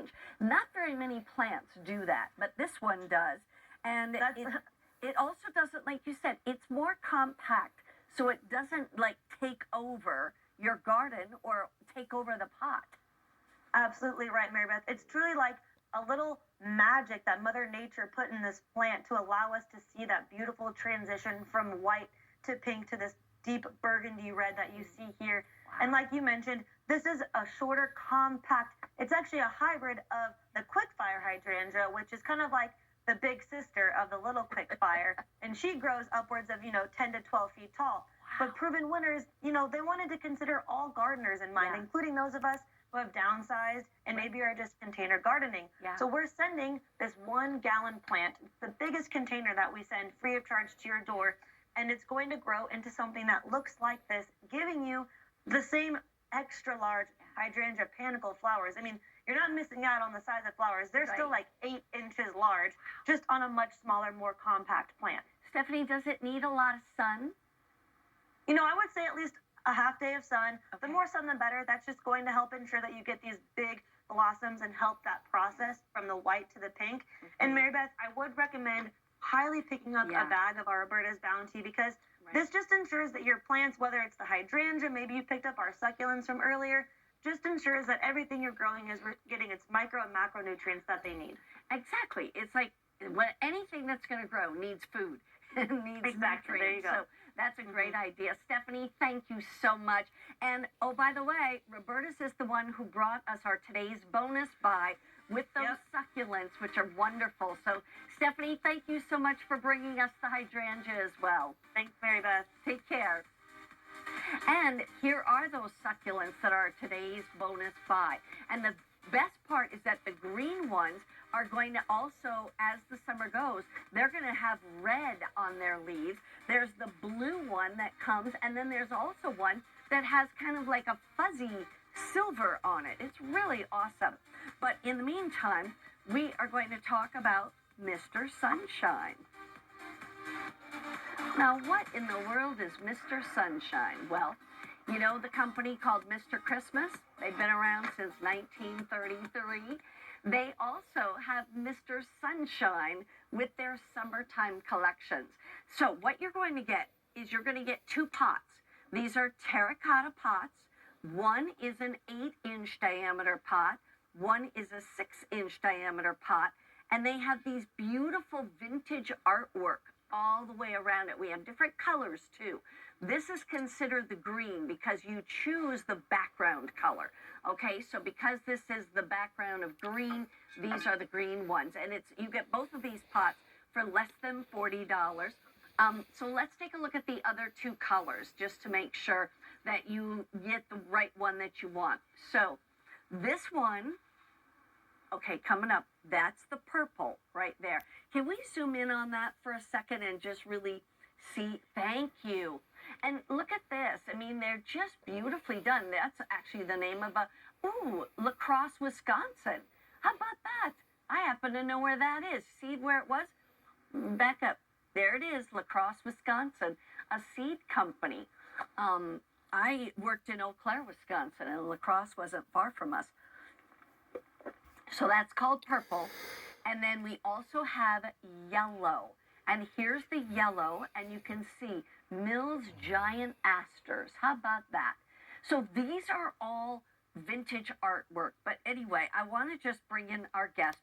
change. Not very many plants do that, but this one does. And it also doesn't, like you said, it's more compact, so it doesn't like take over your garden or take over the pot. Absolutely right, Mary Beth. It's truly like a little magic that Mother Nature put in this plant to allow us to see that beautiful transition from white to pink to this deep burgundy red that you see here. Wow. And like you mentioned, this is a shorter, compact, it's actually a hybrid of the quickfire hydrangea, which is kind of like the big sister of the little quickfire. And she grows upwards of, 10 to 12 feet tall. Wow. But Proven Winners, they wanted to consider all gardeners in mind, Yeah. including those of us who have downsized and maybe are just container gardening. Yeah. So we're sending this 1-gallon plant, the biggest container that we send free of charge to your door, and it's going to grow into something that looks like this, giving you the same extra large hydrangea panicle flowers. I mean, you're not missing out on the size of flowers. They're Right. still like 8 inches large, just on a much smaller, more compact plant. Stephanie, does it need a lot of sun? I would say at least a half day of sun. Okay. The more sun, the better. That's just going to help ensure that you get these big blossoms and help that process from the white to the pink. Mm-hmm. And Mary Beth, I would recommend highly picking up a bag of our Roberta's Bounty, because this just ensures that your plants, whether it's the hydrangea, maybe you picked up our succulents from earlier, just ensures that everything you're growing is getting its micro and macronutrients that they need. Exactly. It's like anything that's going to grow needs food. Needs Exactly. There you nutrients. go. So that's a great idea. Stephanie, thank you so much. And oh, by the way, Roberta's is the one who brought us our today's bonus buy with those succulents, which are wonderful. So Stephanie, thank you so much for bringing us the hydrangea as well. Thanks, Mary Beth. Take care. And here are those succulents that are today's bonus buy. And the best part is that the green ones are going to also, as the summer goes, they're going to have red on their leaves. There's the blue one that comes, and then there's also one that has kind of like a fuzzy silver on it. It's really awesome. But in the meantime, we are going to talk about Mr. Sunshine. Now, what in the world is Mr. Sunshine? Well, you know the company called Mr. Christmas? They've been around since 1933. They also have Mr. Sunshine with their summertime collections. So what you're going to get is you're going to get 2 pots. These are terracotta pots. One is an 8-inch diameter pot. One is a 6-inch diameter pot. And they have these beautiful vintage artwork all the way around it. We have different colors too. This is considered the green because you choose the background color. Okay, so because this is the background of green, these are the green ones. And you get both of these pots for less than $40. So let's take a look at the other 2 colors just to make sure that you get the right one that you want. So this one, okay, coming up, that's the purple right there. Can we zoom in on that for a second and just really see? Thank you. And look at this. I mean, they're just beautifully done. That's actually the name of La Crosse, Wisconsin. How about that? I happen to know where that is. See where it was? Back up. There it is, La Crosse, Wisconsin, a seed company. I worked in Eau Claire, Wisconsin, and La Crosse wasn't far from us. So that's called purple. And then we also have yellow. And here's the yellow, and you can see Mills Giant Asters. How about that? So these are all vintage artwork. But anyway, I want to just bring in our guest.